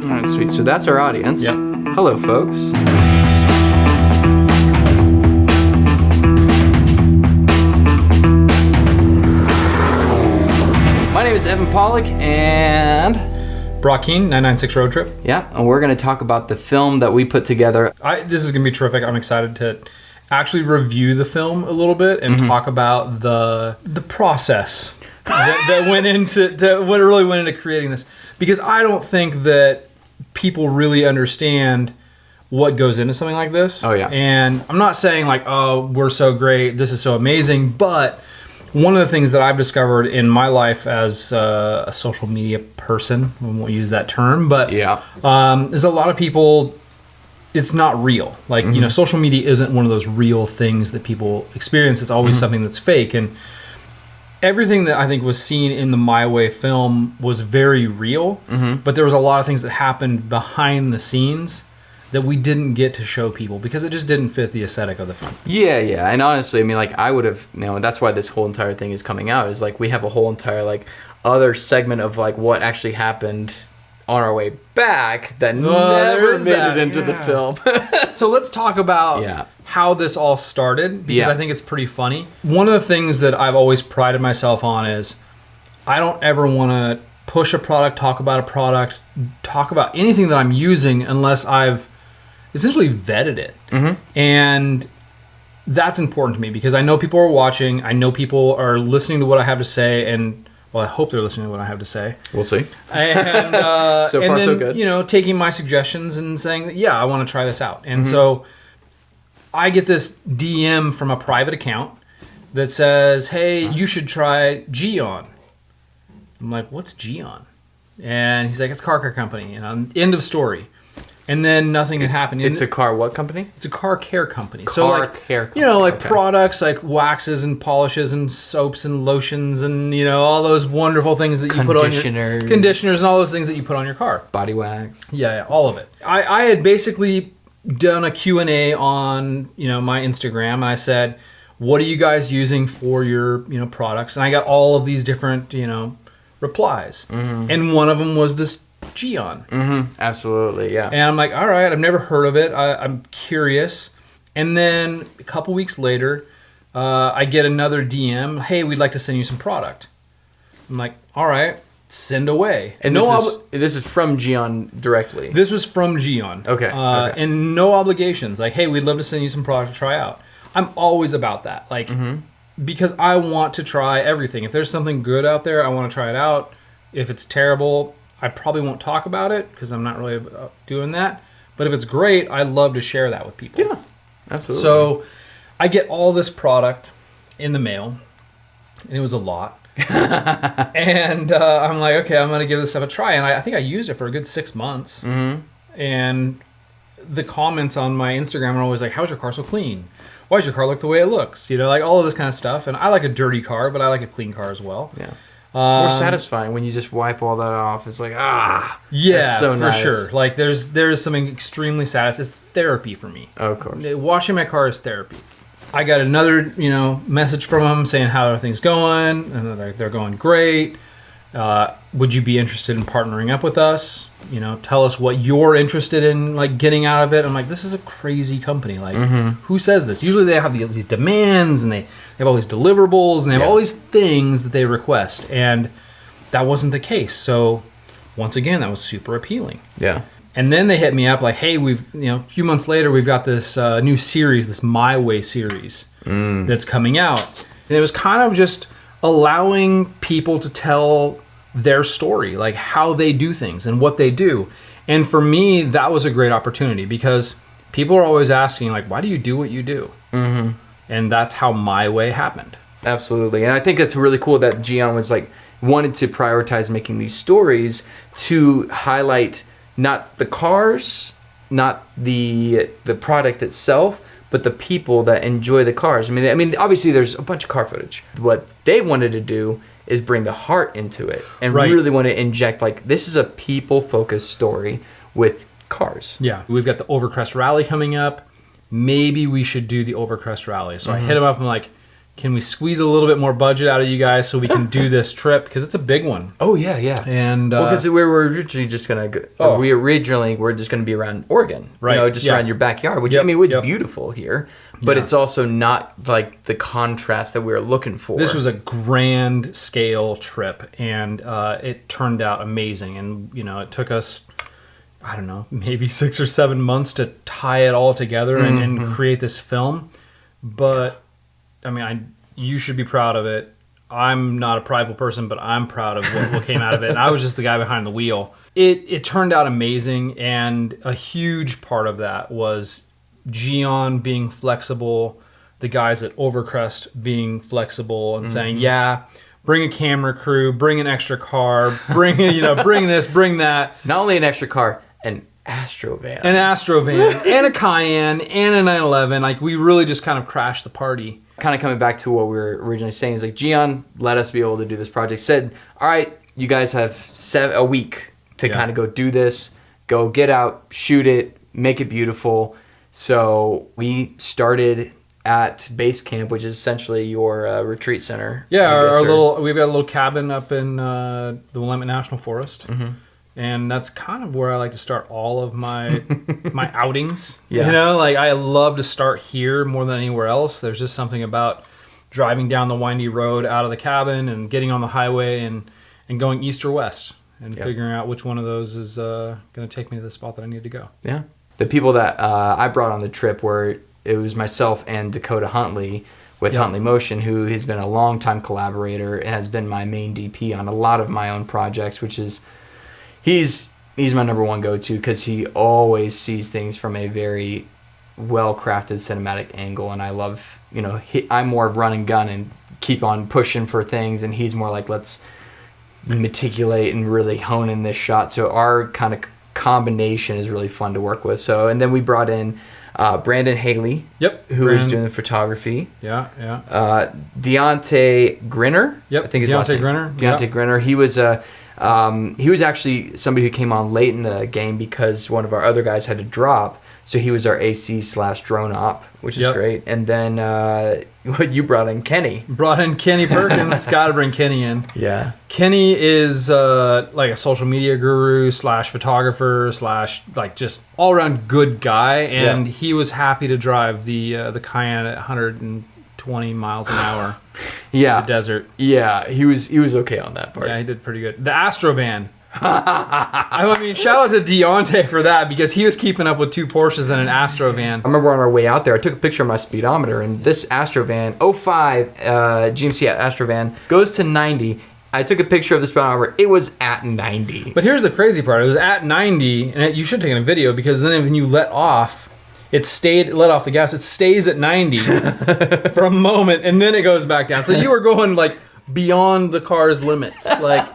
All right, sweet. So that's our audience. Yep. Hello, folks. My name is Evan Pollock, and Brock Keane, 996 Road Trip. yeah, and we're going to talk about the film that we put together. This is going to be terrific. I'm excited to actually review the film a little bit and talk about the process that went into what really went into creating this, because I don't think that people really understand what goes into something like this. Oh, yeah. And I'm not saying like, oh, we're so great, this is so amazing, but one of the things that I've discovered in my life as a social media person, we won't use that term, but Yeah. is a lot of people, it's not real. Like, you know, social media isn't one of those real things that people experience. It's always something that's fake. And everything that I think was seen in the MyWay film was very real, but there was a lot of things that happened behind the scenes that we didn't get to show people because it just didn't fit the aesthetic of the film. Yeah. And honestly, I mean, like, I would have, and that's why this whole entire thing is coming out, is like we have a whole entire, like, other segment of, like, what actually happened on our way back that never made it into the film. So let's talk about how this all started, because I think it's pretty funny. One of the things that I've always prided myself on is I don't ever want to push a product, talk about anything that I'm using unless I've essentially vetted it. And that's important to me because I know people are watching. I know people are listening to what I have to say, and well, I hope they're listening to what I have to say. We'll see. And so far, so good. You know, taking my suggestions and saying, yeah, I want to try this out. And so I get this DM from a private account that says, hey, you should try Gyeon. I'm like, what's Gyeon? And he's like, it's a car care company. And end of story. And then nothing had happened. It's a car what company? It's a car care company. Car care company. You know, like products like waxes and polishes and soaps and lotions and, you know, all those wonderful things that you put on your... Conditioners and all those things that you put on your car. Body wax. Yeah, all of it. I had basically done a Q&A on, you know, my Instagram, and I said, what are you guys using for your, you know, products? And I got all of these different, you know, replies. And one of them was this Gyeon. Absolutely, yeah. And I'm like, all right, I've never heard of it. I'm curious. And then a couple weeks later, I get another DM. Hey, we'd like to send you some product. I'm like, all right, send away. And this is from Gyeon directly. This was from Gyeon. Okay. And no obligations. Like, hey, we'd love to send you some product to try out. I'm always about that. Like, because I want to try everything. If there's something good out there, I want to try it out. If it's terrible, I probably won't talk about it because I'm not really doing that. But if it's great, I love to share that with people. Yeah, absolutely. So I get all this product in the mail, and it was a lot. And I'm like, okay, I'm going to give this stuff a try. And I think I used it for a good 6 months. And the comments on my Instagram are always like, how's your car so clean? Why does your car look the way it looks? You know, like all of this kind of stuff. And I like a dirty car, but I like a clean car as well. Yeah. More satisfying when you just wipe all that off. It's like, yeah, that's so nice. For sure. Like there's something extremely satisfying. It's therapy for me. Oh, of course. Washing my car is therapy. I got another, you know, message from them saying how are things going, and they're going great. Would you be interested in partnering up with us? You know, tell us what you're interested in, like getting out of it. I'm like, this is a crazy company. Like, who says this? Usually they have these demands and they have all these deliverables and they have all these things that they request, and that wasn't the case. So, once again, that was super appealing. Yeah. And then they hit me up like, hey, a few months later, we've got this new series, this MyWay series that's coming out. And it was kind of just allowing people to tell their story, like how they do things and what they do. And for me, that was a great opportunity because people are always asking, like, why do you do what you do? And that's how MyWay happened. Absolutely. And I think it's really cool that Gyeon was like, wanted to prioritize making these stories to highlight not the cars, not the product itself, but the people that enjoy the cars. I mean, obviously there's a bunch of car footage. What they wanted to do is bring the heart into it and really want to inject, like, this is a people-focused story with cars. Yeah. We've got the Overcrest Rally coming up. Maybe we should do the Overcrest Rally. So I hit him up and I'm like, can we squeeze a little bit more budget out of you guys so we can do this trip? Because it's a big one. Oh, yeah. And because we were originally just going to go, we originally were just going to be around Oregon, right? You know, just around your backyard, which, I mean, it's beautiful here, but it's also not like the contrast that we were looking for. This was a grand scale trip, and it turned out amazing. And, you know, it took us, I don't know, maybe 6 or 7 months to tie it all together and create this film. But I mean, you should be proud of it. I'm not a prideful person, but I'm proud of what came out of it. And I was just the guy behind the wheel. It turned out amazing, and a huge part of that was Gyeon being flexible, the guys at Overcrest being flexible and saying, yeah, bring a camera crew, bring an extra car, bring this, bring that. Not only an extra car, an Astrovan. And a Cayenne and a 911. Like, we really just kind of crashed the party. Kind of coming back to what we were originally saying is like, Gyeon let us be able to do this project. Said, all right, you guys have a week to kind of go do this. Go get out, shoot it, make it beautiful. So we started at base camp, which is essentially your retreat center. Yeah, we've got a little cabin up in the Willamette National Forest. And that's kind of where I like to start all of my outings. Yeah. You know, like, I love to start here more than anywhere else. There's just something about driving down the windy road out of the cabin and getting on the highway and going east or west and figuring out which one of those is going to take me to the spot that I need to go. Yeah. The people that I brought on the trip were, it was myself and Dakota Huntley with Huntley Motion, who has been a longtime collaborator and has been my main DP on a lot of my own projects, which is... He's my number one go-to because he always sees things from a very well-crafted cinematic angle, and I love, you know, I'm more of run and gun and keep on pushing for things, and he's more like, let's meticulate and really hone in this shot. So our kind of combination is really fun to work with. So, and then we brought in Brandon Haley, who was doing the photography. Deontay Grinner, I think his last name. Deontay Grinner. He was actually somebody who came on late in the game because one of our other guys had to drop. So he was our AC/drone op, which is great. And then you brought in Kenny. Perkins. Got to bring Kenny in. Yeah. Kenny is like a social media guru / photographer / like just all around good guy. And he was happy to drive the Cayenne at 120 miles an hour. Yeah, the desert. Yeah, he was okay on that part. Yeah, he did pretty good. The Astrovan. I mean, shout out to Deontay for that because he was keeping up with 2 Porsches and an Astrovan. I remember on our way out there, I took a picture of my speedometer, and this Astrovan, 05 GMC Astrovan, goes to 90. I took a picture of the speedometer. It was at 90. But here's the crazy part. It was at 90, and you should have taken a video because then when you let off, let off the gas. It stays at 90 for a moment, and then it goes back down. So you were going like beyond the car's limits. Like,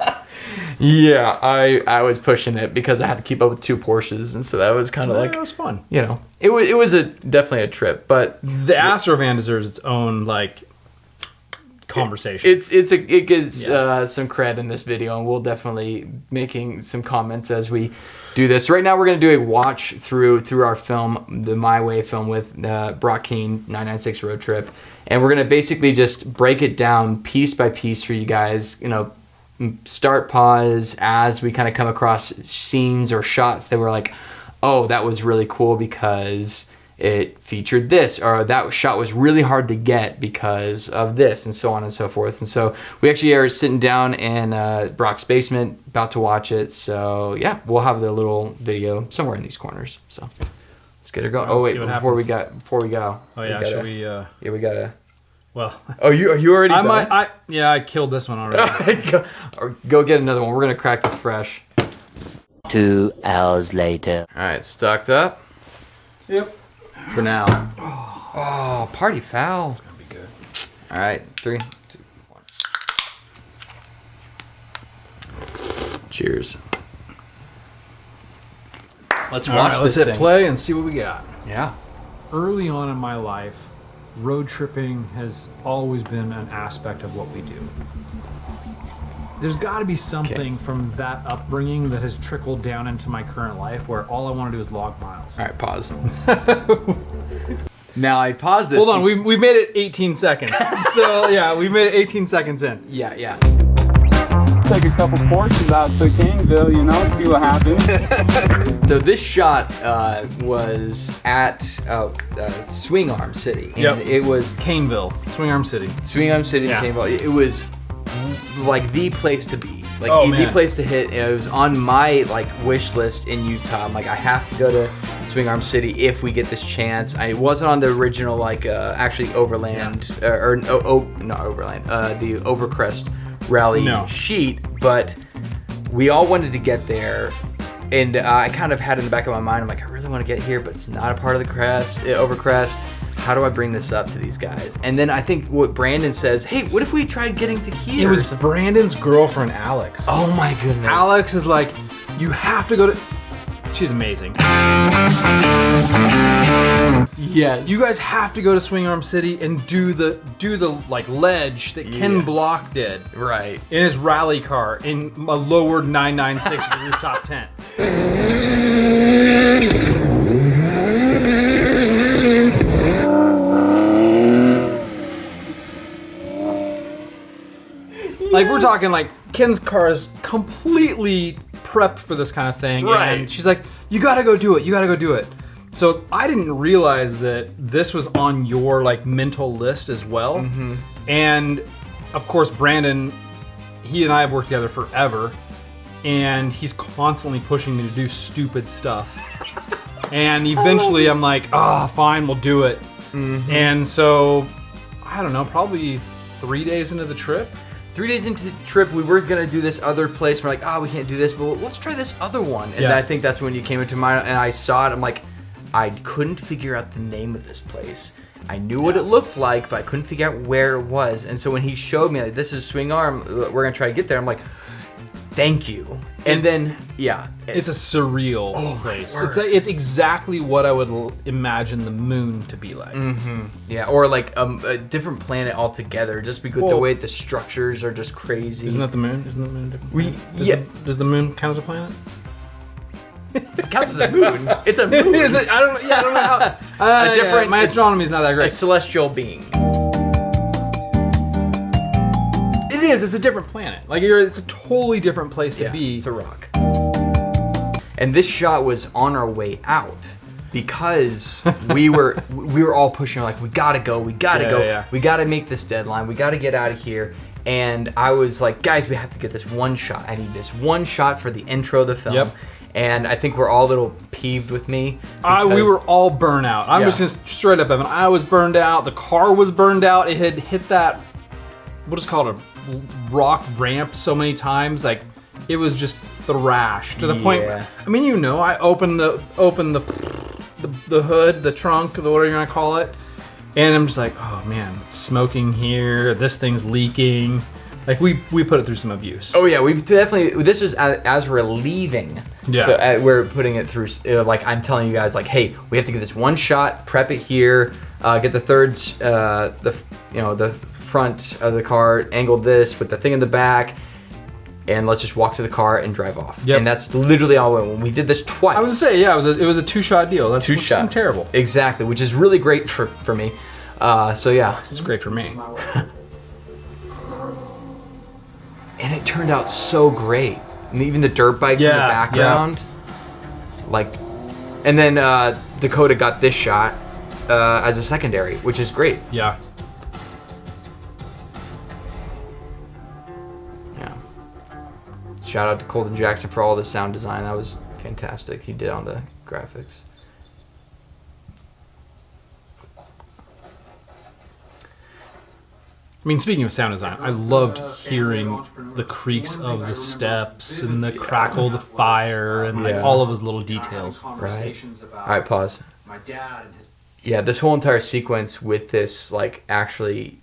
yeah, I was pushing it because I had to keep up with 2 Porsches, and so that was kind of like, it was fun. You know, it was definitely a trip, but the Astrovan deserves its own like conversation. It gets some cred in this video, and we'll definitely making some comments as we do this. Right now, we're going to do a watch through our film, the MyWay film with Brock Keane, 996 Road Trip, and we're going to basically just break it down piece by piece for you guys. You know, start, pause as we kind of come across scenes or shots that were like, oh, that was really cool because it featured this, or that shot was really hard to get because of this, and so on and so forth. And so we actually are sitting down in Brock's basement, about to watch it. So yeah, we'll have the little video somewhere in these corners. So let's get her going. Oh wait, before we go. Oh yeah, should we? Yeah, we gotta. Well. Oh, you already? I killed this one already. Go get another one. We're gonna crack this fresh. 2 hours later. All right, stocked up. Yep. For now. Oh, party foul. It's gonna be good. All right, 3, 2, 1. Cheers. Let's watch this. Let's hit play and see what we got. Yeah. Early on in my life, road tripping has always been an aspect of what we do. There's got to be something from that upbringing that has trickled down into my current life where all I want to do is log miles. All right, pause. Now I paused this. Hold on, we made it 18 seconds. So yeah, we made it 18 seconds in. Yeah. Take a couple courses out to Kingville, see what happens. So this shot was at Swing Arm City. And it was Caneville, Swing Arm City. Swing Arm City, Yeah. Caneville. It was like the place to be. Like Oh, the man. place to hit. It was on my wish list in Utah. I'm like, I have to go to Swing Arm City if we get this chance. I wasn't on the original actually Overland not Overland, the Overcrest rally sheet, but we all wanted to get there. And I kind of had in the back of my mind, I'm like, I really want to get here, but it's not a part of the Overcrest. How do I bring this up to these guys? And then I think what Brandon says, hey, what if we tried getting to here? It was Brandon's girlfriend, Alex. Oh my goodness. Alex is like, you have to go to... She's amazing. Yeah. You guys have to go to Swing Arm City and do the ledge that Ken Block did. Right. In his rally car in a lowered 996 rooftop tent. We're talking Ken's car is completely prepped for this kind of thing. Right. And she's like, you gotta go do it. So I didn't realize that this was on your mental list as well. Mm-hmm. And of course, Brandon, he and I have worked together forever, and he's constantly pushing me to do stupid stuff. And eventually I'm like, fine, we'll do it. Mm-hmm. And so, I don't know, probably 3 days into the trip. 3 days into the trip, we were going to do this other place. We're like, we can't do this, but let's try this other one. And I think that's when you came into mind, and I saw it. I'm like, I couldn't figure out the name of this place. I knew what it looked like, but I couldn't figure out where it was. And so when he showed me, this is Swing Arm, we're going to try to get there, I'm like, thank you. And It's a surreal place. It's exactly what I would imagine the moon to be like. Mm-hmm. Yeah, or a different planet altogether, just because the way the structures are just crazy. Isn't that the moon? Isn't the moon different? Does the moon count as a planet? It counts as a moon. It's a moon. Is it? I don't know how. My astronomy is not that great. A celestial being. It is. It's a different planet. It's a totally different place to be. It's a rock. And this shot was on our way out because we were all pushing. We gotta go. We gotta make this deadline. We gotta get out of here. And I was like, guys, we have to get this one shot. I need this one shot for the intro of the film. Yep. And I think we're all a little peeved with me. We were all burnt out. I'm just gonna straight up, Evan. I was burned out. The car was burned out. It had hit that, what is called a rock ramp so many times. It was just thrashed to the point. I mean, I opened the hood, the trunk, whatever you want to call it, and I'm just like, oh man, it's smoking here. This thing's leaking. We put it through some abuse. Oh yeah, we definitely. This was as we're leaving. Yeah. So we're putting it through. I'm telling you guys, hey, we have to get this one shot. Prep it here. Get the thirds. The front of the car. Angle this with the thing in the back. And let's just walk to the car and drive off. Yep. And that's literally all we went. When we did this twice. I was gonna say, it was a two-shot deal. That's two-shot. Terrible. Exactly, which is really great for me. It's great for me. And it turned out so great. And even the dirt bikes in the background. And then Dakota got this shot as a secondary, which is great. Yeah. Shout out to Colton Jackson for all the sound design. That was fantastic. He did on the graphics. I mean, speaking of sound design, I loved hearing the creaks of the steps and the crackle of the fire and all of those little details. Right. All right, pause. My dad and his. Yeah, this whole entire sequence with this, actually,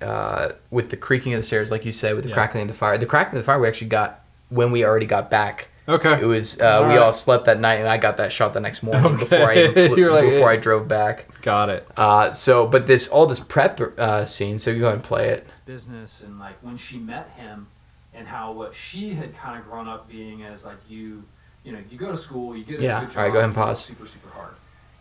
with the creaking of the stairs, like you said, with the crackling of the fire. The crackling of the fire we actually got when we already got back. Okay. It was we all slept that night, and I got that shot the next morning before I even before I drove back. Got it. But all this prep scene. So you go ahead and play it. Business and when she met him, and how what she had kind of grown up being as you go to school, you get a good job. All right, go ahead and pause. Super hard,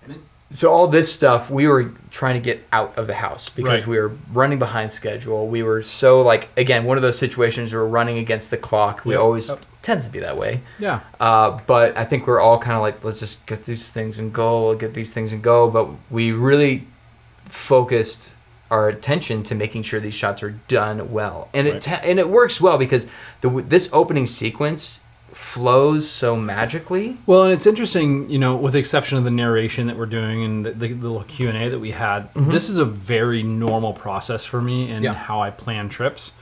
and then So all this stuff, we were trying to get out of the house because Right. we were running behind schedule. We were so like, again, one of those situations where we're running against the clock. We Yep. always Yep. tends to be that way. Yeah. But I think we're all kind of like, let's just get these things and go, get these things and go. But we really focused our attention to making sure these shots are done well, and it works well because this opening sequence flows so magically. Well, and it's interesting, you know, with the exception of the narration that we're doing and the little Q&A that we had, this is a very normal process for me in how I plan trips.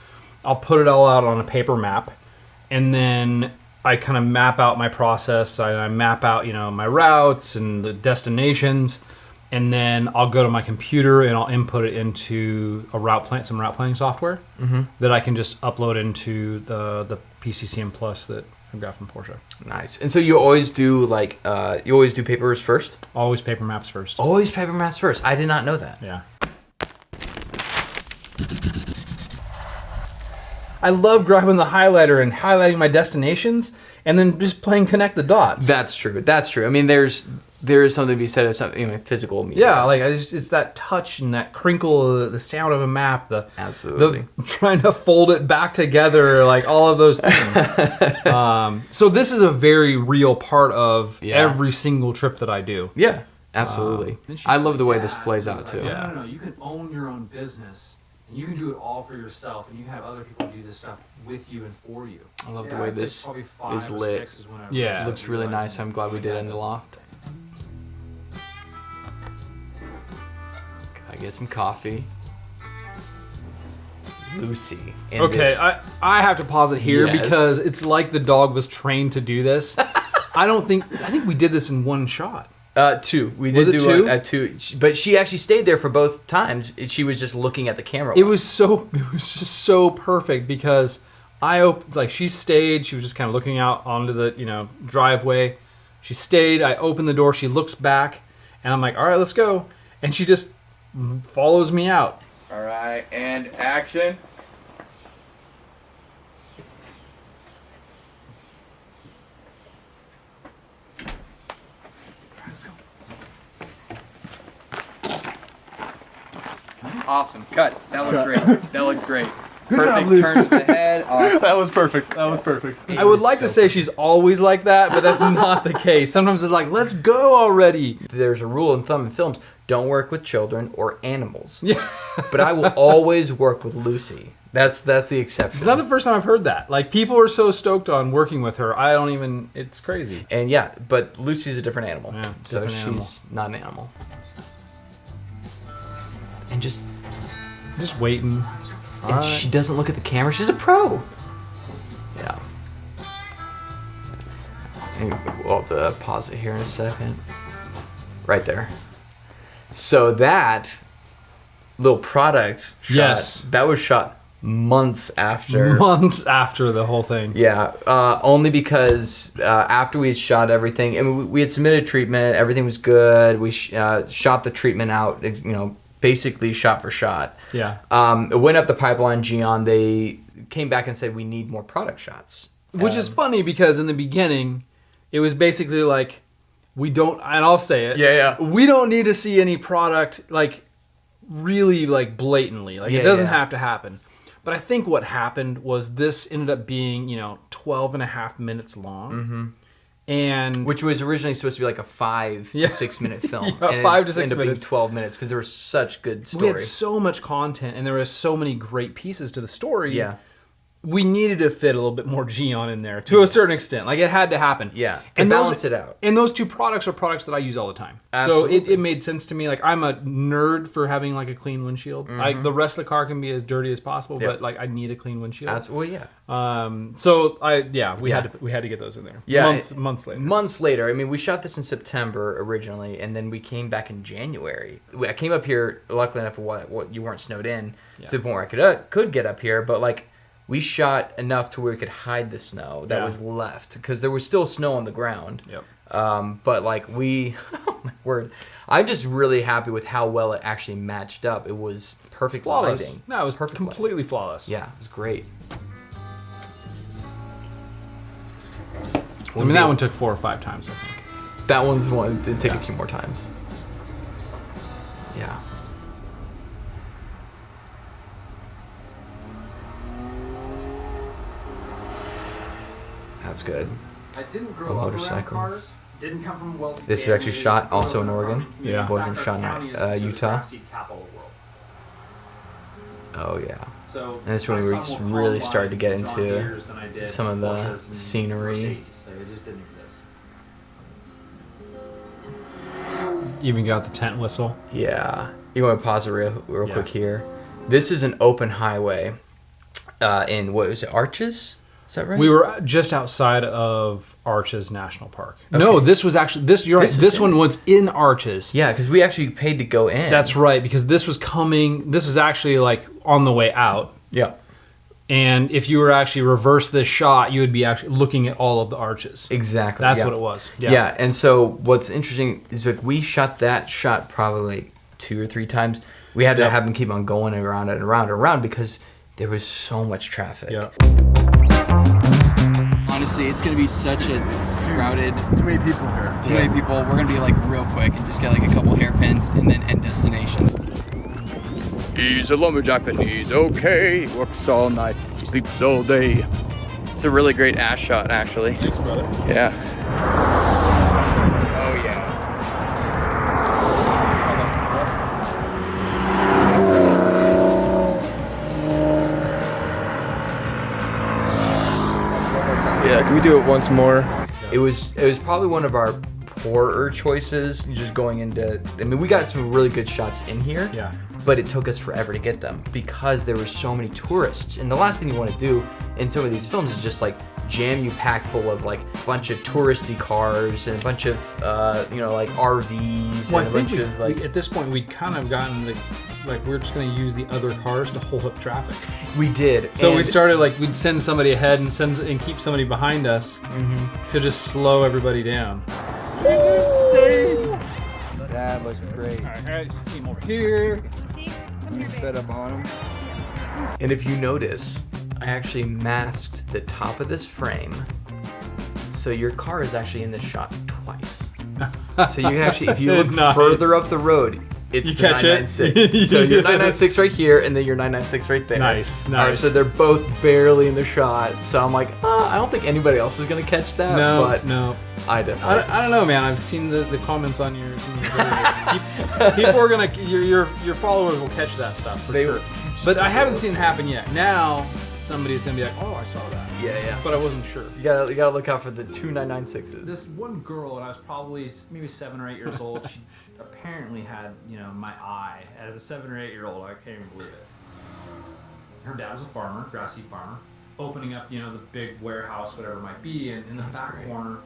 I'll put it all out on a paper map, and then I kind of map out my process. I map out, you know, my routes and the destinations, and then I'll go to my computer and I'll input it into some route planning software that I can just upload into the PCCM Plus that I've got from Porsche. Nice. And so you always do like you always do papers first? Always paper maps first. Always paper maps first. I did not know that. Yeah. I love grabbing the highlighter and highlighting my destinations and then just playing connect the dots. That's true. That's true. I mean, there is something to be said of something, you know, physical media. Yeah, like it's that touch and that crinkle, the sound of a map, Absolutely. the trying to fold it back together, like all of those things. So this is a very real part of every single trip that I do. Yeah, absolutely. I love the way this plays out too. Yeah. No, you can own your own business, and you can do it all for yourself, and you can have other people do this stuff with you and for you. I love the way I'd say this probably 5 is or lit. 6 is when I Yeah. really It looks really realized nice. I'm glad we did it in the loft. Gotta get some coffee. Lucy. in Okay, this- I have to pause it here Yes. because it's like the dog was trained to do this. I think we did this in one shot. 2. We did Was it do two? a 2, but she actually stayed there for both times. She was just looking at the camera. It was just so perfect because she stayed, she was just kind of looking out onto the, you know, driveway. She stayed, I opened the door, she looks back, and I'm like, all right, let's go. And she just follows me out. All right, and action. Awesome. Cut. That looked great. That looked great. Perfect Lucy. turn with the head. Awesome. That was perfect. That was perfect. It I would was like to so say she's always like that, but that's not the case. Sometimes it's like, let's go already. There's a rule in thumb in films: don't work with children or animals. Yeah. But I will always work with Lucy. That's the exception. It's not the first time I've heard that. Like, people are so stoked on working with her. I don't even, it's crazy. And yeah, but Lucy's a different animal. Yeah, so different she's animal. not an animal. And just Just waiting. and she doesn't look at the camera. She's a pro. Yeah. And we'll have to pause it here in a second. Right there. So that little product shot, Yes. that was shot months after. Months after the whole thing. Yeah, only because after we had shot everything, and we had submitted treatment, everything was good. We shot the treatment out, you know, basically shot for shot. Yeah. It went up the pipeline, Gyeon. They came back and said, we need more product shots. Which is funny because in the beginning, it was basically like, we don't, and I'll say it. Yeah. We don't need to see any product, like, really, like, blatantly. Like, Yeah, it doesn't yeah. have to happen. But I think what happened was this ended up being, you know, 12 and a half minutes long. Mm-hmm. And Which was originally supposed to be like a 5 to 6 minute film. Yeah, and 5 to it 6 ended up minutes. being 12 minutes because there was such good story. we had so much content and there was so many great pieces to the story. Yeah. We needed to fit a little bit more Gyeon in there to a certain extent. Like, it had to happen. Yeah, to balance it out. And those two products are products that I use all the time. Absolutely. So it made sense to me. Like, I'm a nerd for having, like, a clean windshield. The rest of the car can be as dirty as possible, Yep. but, like, I need a clean windshield. Well, yeah. We had to get those in there. Yeah, Months later. Months later. I mean, we shot this in September originally, and then we came back in January. I came up here, luckily enough, what you weren't snowed in to the point where I could get up here, but like we shot enough to where we could hide the snow that was left because there was still snow on the ground. Yep. But like oh my word, I'm just really happy with how well it actually matched up. It was perfect Flawless. lighting. No, it was Perfect completely flawless. Yeah, it was great. I mean, that one took 4 or 5 times, I think. That one's one. It did take a few more times. Yeah. That's good. I didn't grow Oh, up around motorcycles. cars. Didn't come from a wealthy This was actually family, shot grew up also in a Oregon. farming community. Yeah. In Wasn't fact, shot our in, county is considered Utah? the grassy capital of the world. Oh yeah. So And that's when I we saw just more really started to get Combines and John into Deeres than I did some of the Porsches and scenery. Mercedes. Like, it just didn't exist. Even got the tent whistle. Yeah. You want to pause it real Yeah. quick here? This is an open highway in, what was it, Arches? Is that right? We were just outside of Arches National Park. No, this was actually You're right. This was This in one it. was in Arches. Yeah, because we actually paid to go in. That's right, because this was coming. This was actually like on the way out. Yeah. And if you were actually reverse this shot, you would be actually looking at all of the arches. Exactly. That's yeah. what it was. Yeah. And so what's interesting is like we shot that shot probably like 2 or 3 times. We had to have them keep on going around and around and around because there was so much traffic. Yeah. Honestly, it's gonna be such a crowded. Too many people here. Too many people. We're gonna be like real quick and just get like a couple hairpins and then end destination. He's a lumberjack and he's okay. He works all night, he sleeps all day. It's a really great ass shot, actually. Thanks, brother. Yeah. Oh yeah. Yeah, can we do it once more? It was probably one of our poorer choices just going into, I mean, we got some really good shots in here. Yeah. But it took us forever to get them because there were so many tourists. And the last thing you want to do in some of these films is just like jam you packed full of like a bunch of touristy cars and a bunch of like RVs Well, I and a think bunch of like at this point we'd kind of gotten the like we're just going to use the other cars to hold up traffic. we did. So we And- started like we'd send somebody ahead and keep somebody behind us to just slow everybody down. That was great. All right, see him over here. You sped up on him. And if you notice, I actually masked the top of this frame, so your car is actually in this shot twice. So you actually, if you look Nice. further up the road, it's You the catch it? 996. So your 996 right here, and then your 996 right there. Nice, nice. So they're both barely in the shot. So I'm like, I don't think anybody else is gonna catch that. but No. I definitely. I don't know, man. I've seen the comments on your videos. People are gonna your followers will catch that stuff for sure. But I haven't seen it happen yet. Now somebody's gonna be like, oh, I saw that. Yeah. But I wasn't sure. You gotta look out for the 2 996s. This one girl, and I was probably maybe 7 or 8 years old, she apparently had, my eye. As a 7 or 8 year old, I can't even believe it. Her dad was a farmer, grassy farmer, opening up, the big warehouse, whatever it might be, and in the back great. corner,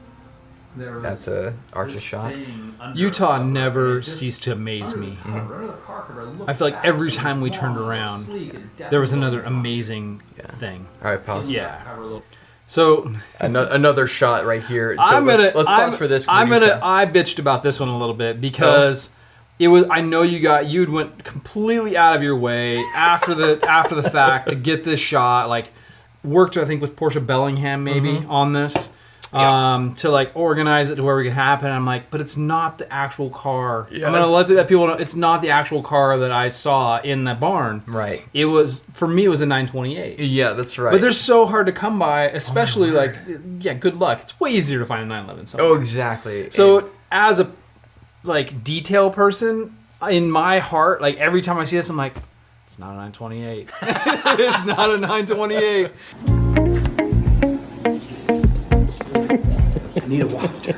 there was That's a Archer this shot. thing under Utah a cover. never It just- ceased to amaze under me. the cover, under the car cover, it looked I feel like every absolutely time we turned long, around, sleek, and there was definitely another amazing Yeah. thing. All right, pause. Yeah. cover a little- So Another shot right here. So let's pause for this. I Utah. bitched about this one a little bit because it was. I know you'd went completely out of your way after the fact to get this shot. Like worked, I think, with Portia Bellingham maybe on this. To like organize it to where we could happen. I'm like, but it's not the actual car. Yeah, I'm gonna let the people know it's not the actual car that I saw in the barn. Right. It was, for me, it was a 928. Yeah, that's right. But they're so hard to come by, especially good luck. It's way easier to find a 911 somewhere. Oh, exactly. So as a detail person, in my heart, like every time I see this, I'm like, it's not a 928. It's not a 928. I need a water.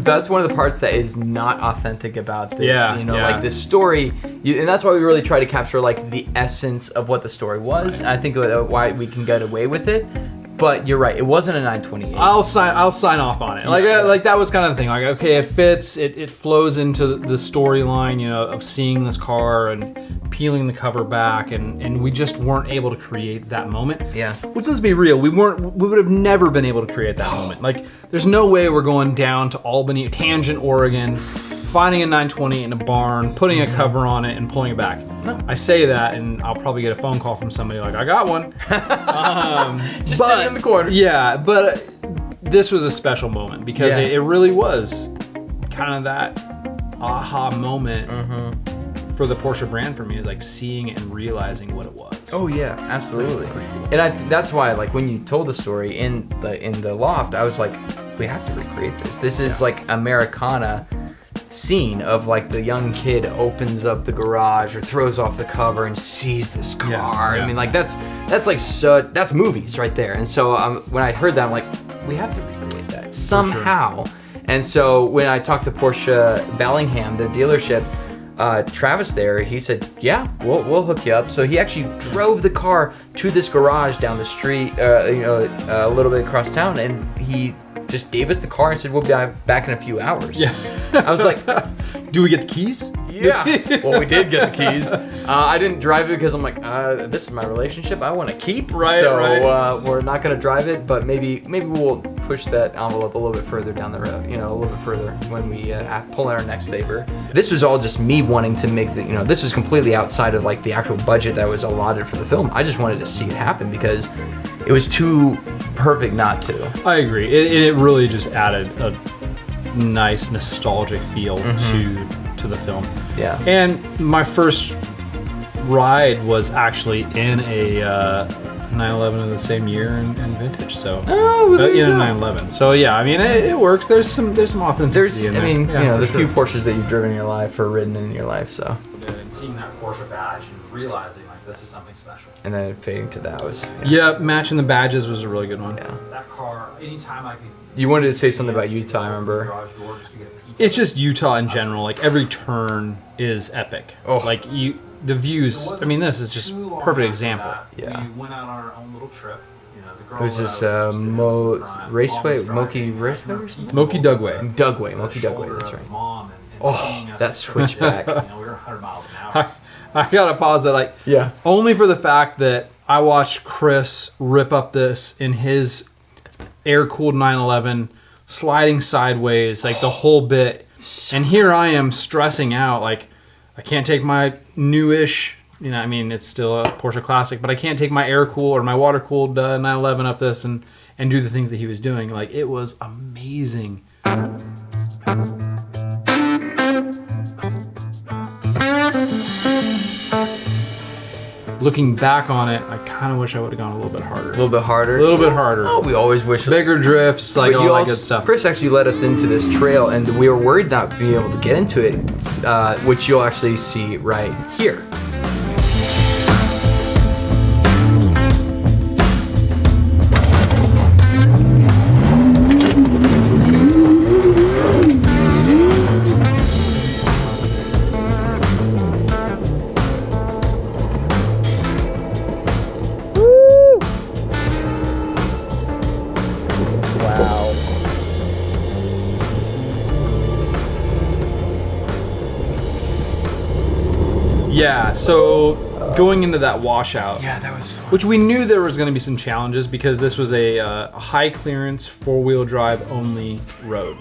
That's one of the parts that is not authentic about this. Yeah, Like this story, and that's why we really try to capture like the essence of what the story was. And I think why we can get away with it. But you're right, it wasn't a 928. I'll sign off on it. Like that was kind of the thing. Like, okay, it fits. It flows into the storyline, of seeing this car and peeling the cover back, and we just weren't able to create that moment. Yeah. Which, let's be real, we would have never been able to create that moment. Like, there's no way we're going down to Albany, Tangent, Oregon, finding a 920 in a barn, putting a cover on it, and pulling it back. I say that, and I'll probably get a phone call from somebody like, I got one. Just sitting in the corner. Yeah, but this was a special moment because Yeah. it really was kind of that aha moment for the Porsche brand for me, is like seeing it and realizing what it was. Oh yeah, absolutely. And that's why, like, when you told the story in the loft, I was like, we have to recreate this. This is like Americana scene of like the young kid opens up the garage or throws off the cover and sees this car. Yeah. I mean, like that's that's movies right there. And so when I heard that, I'm like, we have to recreate that somehow. And so when I talked to Porsche Bellingham, the dealership, Travis there, he said, yeah, we'll hook you up. So he actually drove the car to this garage down the street, a little bit across town, and he just gave us the car and said, we'll be back in a few hours. Yeah. I was like, do we get the keys? Yeah. Well, we did get the keys. I didn't drive it because I'm like, this is my relationship I want to keep. Right, so right. We're not going to drive it, but maybe we'll push that envelope a little bit further down the road, a little bit further when we pull in our next favor. This was all just me wanting to make this was completely outside of like the actual budget that was allotted for the film. I just wanted to see it happen because it was too perfect not to. I agree. It really just added a nice nostalgic feel to the film. Yeah. And my first ride was actually in a 911 of the same year and vintage. So in a 911. So yeah, I mean it works. There's some authenticity in there. The few Porsches that you've driven in your life or ridden in your life. So. And seeing that Porsche badge and realizing like this is something special. And then fading to that was. Yeah, matching the badges was a really good one. Yeah. That car, anytime I could. You wanted to say something about Utah, I remember. It's just Utah in general. Like every turn is epic. Oh. Like the views. I mean, this is just a perfect example. Yeah. We went out on our own little trip. The girl There's this raceway, Moki Raceway or something? Moki Dugway. Moki Dugway, that's right. Oh, that switchback. We were 100 miles an hour. I gotta pause that. Only for the fact that I watched Chris rip up this in his air-cooled 911, sliding sideways, like the whole bit. And here I am stressing out, like I can't take my newish, it's still a Porsche Classic, but I can't take my air-cooled or my water-cooled 911 up this and do the things that he was doing. Like, it was amazing. Looking back on it, I kind of wish I would have gone a little bit harder. A little bit harder? A little bit harder. Oh, we always wish. Bigger drifts, like all that good stuff. Chris actually led us into this trail, and we were worried not being able to get into it, which you'll actually see right here. Yeah, so going into that washout, that was which we knew there was going to be some challenges because this was a high clearance 4-wheel drive only road.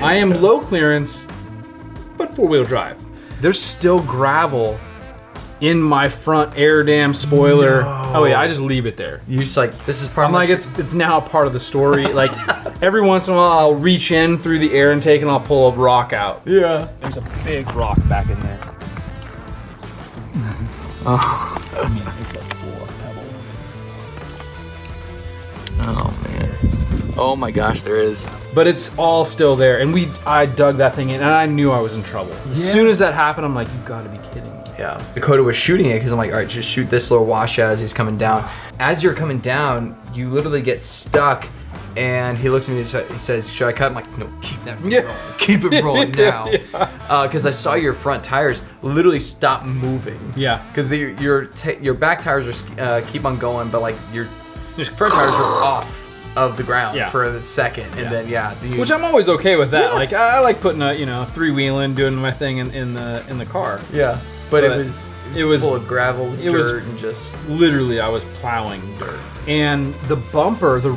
I am low clearance, but 4-wheel drive. There's still gravel in my front air dam spoiler. No. Oh yeah, I just leave it there. You're just like, this is part I'm like, it's now a part of the story. Like every once in a while I'll reach in through the air intake and I'll pull a rock out. Yeah. There's a big rock back in there. Oh. I mean, it's like full pebble. Oh man. Oh my gosh, there is. But it's all still there, and I dug that thing in, and I knew I was in trouble. As soon as that happened, I'm like, you gotta be kidding me. Yeah. Dakota was shooting it because I'm like, all right, just shoot this little washout as he's coming down. As you're coming down, you literally get stuck, and he looks at me and he says, should I cut? I'm like, no, keep that rolling. Keep it rolling now. Because I saw your front tires literally stop moving. Yeah. Because your back tires are keep on going, but like your front tires are off of the ground for a second, and then which I'm always okay with that. Like I like putting a three-wheeling, doing my thing in the car. Yeah, but it was full of gravel, dirt, and just literally I was plowing dirt. And the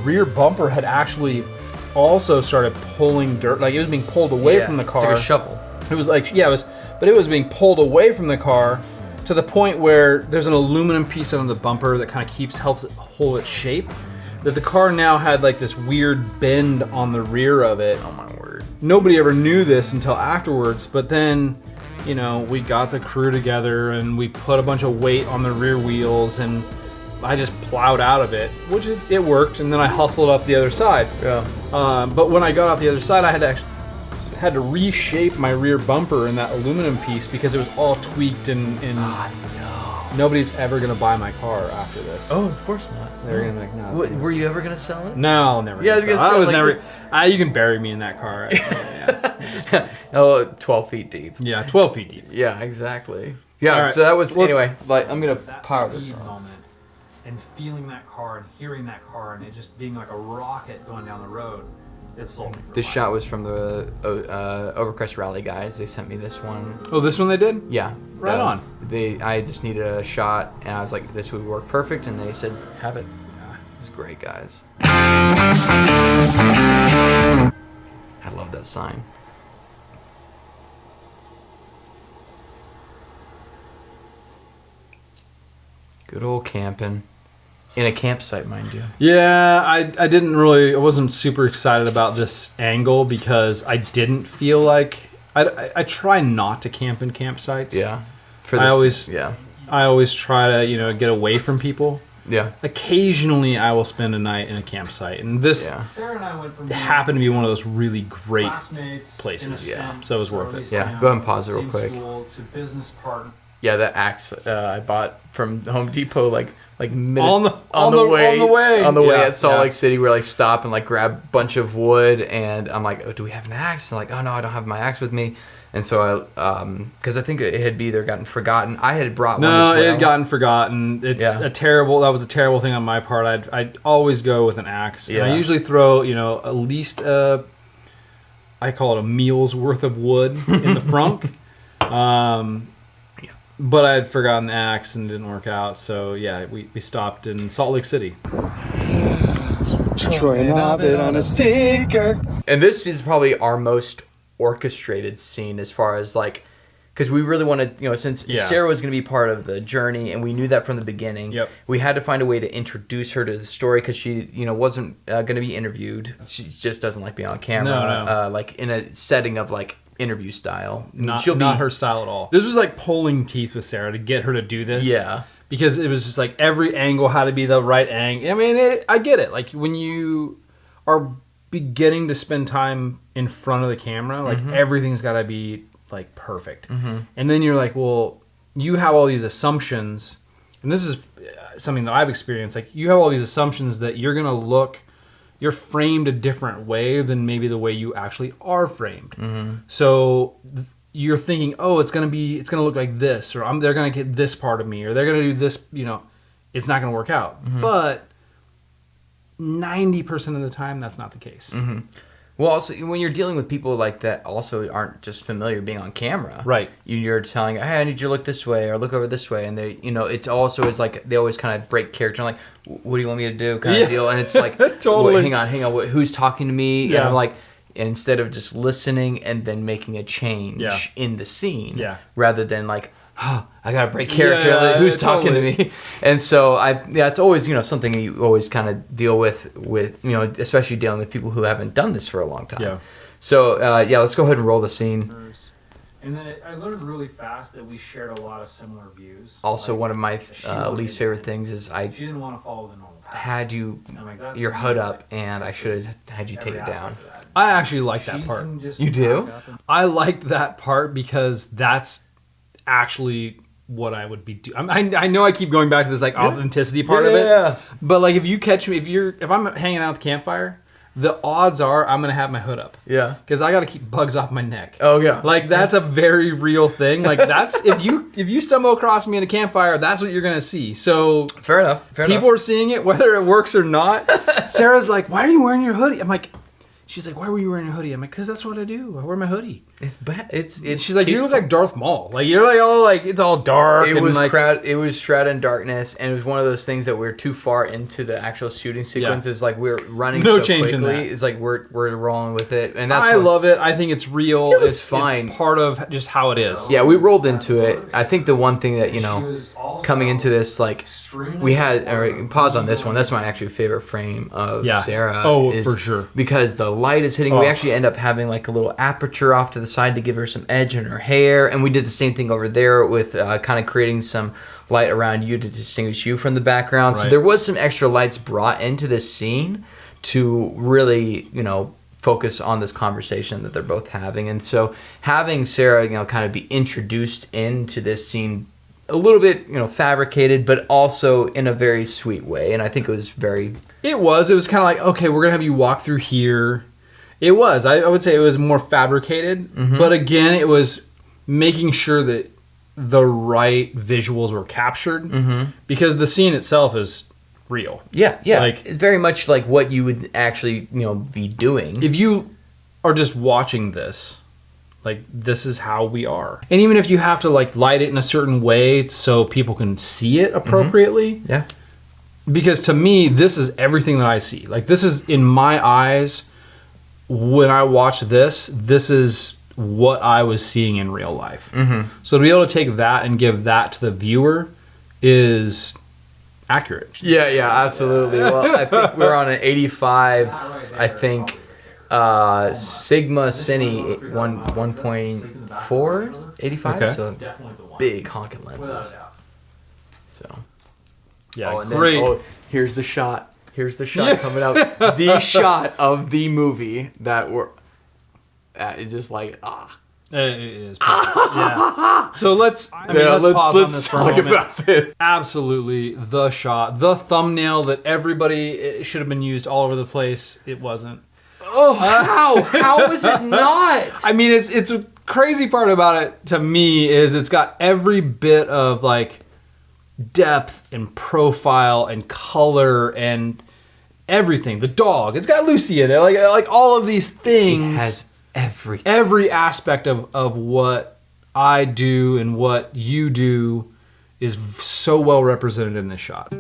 rear bumper had actually also started pulling dirt. Like it was being pulled away from the car. It's like a shovel. It was like but it was being pulled away from the car to the point where there's an aluminum piece on the bumper that kind of helps it hold its shape. that the car now had like this weird bend on the rear of it. Oh my word. Nobody ever knew this until afterwards, but then, you know, we got the crew together and we put a bunch of weight on the rear wheels and I just plowed out of it, which it worked, and then I hustled up the other side. Yeah. But when I got off the other side, I had to reshape my rear bumper in that aluminum piece because it was all tweaked and nobody's ever gonna buy my car after this. Oh, of course not. They're gonna be like, no. Were you ever gonna sell it? No, I'll never. Yeah, I was gonna say, I was like, never. this- You can bury me in that car. Oh, 12 feet deep. Yeah, 12 feet deep. Yeah, exactly. Yeah, All right, so that was let's- anyway. Like, I'm gonna That power this speed on. moment and feeling that car and hearing that car and it just being like a rocket going down the road, it sold me. For This life. shot was from the Overcrest Rally guys. They sent me this one. Oh, this one they did? Yeah, Right on. I just needed a shot, and I was like, this would work perfect, and they said, have it. Yeah, it's great, guys. I love that sign. Good old camping. In a campsite, mind you. Yeah, I wasn't super excited about this angle because I didn't feel like I try not to camp in campsites. Yeah. I always Yeah. I always try to, you know, get away from people. Yeah. Occasionally I will spend a night in a campsite, and this Yeah. Sarah and I went from being happened to be one of those really great classmates places. in a Yeah. sense, So it was worth early it. Yeah, down, go ahead and pause it real same quick. School, to business partner. Yeah, that axe I bought from Home Depot like minute, On the way Yeah, at Salt yeah. Lake City. We're like stop and like grab a bunch of wood, and I'm like, oh, do we have an axe? And like, oh no, I don't have my axe with me. And so I, because I think it had either gotten forgotten. I had brought one. No, as well. it had gotten forgotten. It's Yeah. that was a terrible thing on my part. I'd always go with an axe. And I Yeah. usually throw, you know, at least I call it a meal's worth of wood in the frunk. But I had forgotten the axe and it didn't work out. So yeah, we stopped in Salt Lake City. And this is probably our most orchestrated scene as far as like, because we really wanted, you know, since Yeah. Sarah was going to be part of the journey, and we knew that from the beginning. Yep. We had to find a way to introduce her to the story because she, you know, wasn't going to be interviewed. She just doesn't like being on camera. No. Like in a setting of like interview style. I mean, Not she'll be her style at all. This was like pulling teeth with Sarah to get her to do this. Yeah. Because it was just like every angle had to be the right angle. I mean, I get it. Like when you are beginning to spend time in front of the camera, like everything's got to be like perfect. And then you're like, well, you have all these assumptions, and this is something that I've experienced. Like you have all these assumptions that you're you're framed a different way than maybe the way you actually are framed. So you're thinking, oh, it's gonna look like this, or they're gonna get this part of me, or they're gonna do this. You know, it's not gonna work out. But 90% of the time, that's not the case. Well, also when you're dealing with people like that, also aren't just familiar being on camera, Right. You're telling, hey, I need you to look this way or look over this way, and they, you know, it's also is like they always kind of break character, like, what do you want me to do, kind of deal, and it's like, Totally. Hang on, who's talking to me? Yeah. And I'm like, instead of just listening and then making a change Yeah. in the scene, Yeah. rather than like, oh, I gotta break character. Yeah, like, who's talking totally. to me? And so it's always, you know, something you always kind of deal with, you know, especially dealing with people who haven't done this for a long time. Yeah. So let's go ahead and roll the scene. And then I learned really fast that we shared a lot of similar views. Also, Like, one of my she wanted least to- favorite things is I She didn't want to follow the normal path. had you I'm like, that your to me hood is up, like- and I should have had you take every it down. aspect of that. I actually like that She part. can just You do? back up and- I liked that part because that's actually what I would be doing. I know I keep going back to this like authenticity part of it, but like if you catch me, if I'm hanging out at the campfire, the odds are I'm gonna have my hood up. Yeah. Because I got to keep bugs off my neck. Oh yeah. Like that's a very real thing. Like that's if you stumble across me in a campfire, that's what you're gonna see. So Fair enough. people are seeing it whether it works or not. Sarah's like, "Why are you wearing your hoodie?" I'm like, she's like, "Why were you wearing your hoodie?" I'm like, "Cause that's what I do. I wear my hoodie." It's bad. It's She's like, you look like Darth Maul. Like you're like all like it's all dark. It and was like, It was shrouded in darkness, and it was one of those things that we're too far into the actual shooting sequences. Like we're running No so change in quickly. that. It's like we're rolling with it, and that's I love it. I think it's real. It was it's fine. It's part of just how it is. Yeah, we rolled into it. I think the one thing that coming into this, like we had pause on this one. That's my actually favorite frame of Sarah. Oh, for sure. Because the light is hitting. We actually end up having like a little aperture off to the side to give her some edge in her hair, and we did the same thing over there with kind of creating some light around you to distinguish you from the background. Right. So there was some extra lights brought into this scene to really, focus on this conversation that they're both having. And so having Sarah, kind of be introduced into this scene a little bit, fabricated, but also in a very sweet way. And I think it was It was kind of like, okay, we're going to have you walk through here. It was. I would say it was more fabricated. Mm-hmm. But again, it was making sure that the right visuals were captured. Because the scene itself is real. Yeah. Like, it's very much like what you would actually, be doing. If you are just watching this, like, this is how we are. And even if you have to, like, light it in a certain way so people can see it appropriately. Yeah. Because to me, this is everything that I see. Like, this is, in my eyes, when I watch this is what I was seeing in real life. So to be able to take that and give that to the viewer is accurate. Yeah, absolutely. Well, I think we're on an 85, I think, Sigma Cine 1.4, 85, Okay. so big honking lenses. So, Yeah, and then, great. here's the shot. Here's the shot coming up. The shot of the movie that we're it's just like, It is perfect. Yeah. So let's pause on this for a moment. about this. Absolutely, the shot, the thumbnail that everybody it should have been used all over the place. It wasn't. Oh, how is it not? I mean, it's a crazy part about it to me is it's got every bit of like depth and profile and color and everything. The dog, it's got Lucy in it, like all of these things. It has everything. Every aspect of what I do and what you do is so well represented in this shot.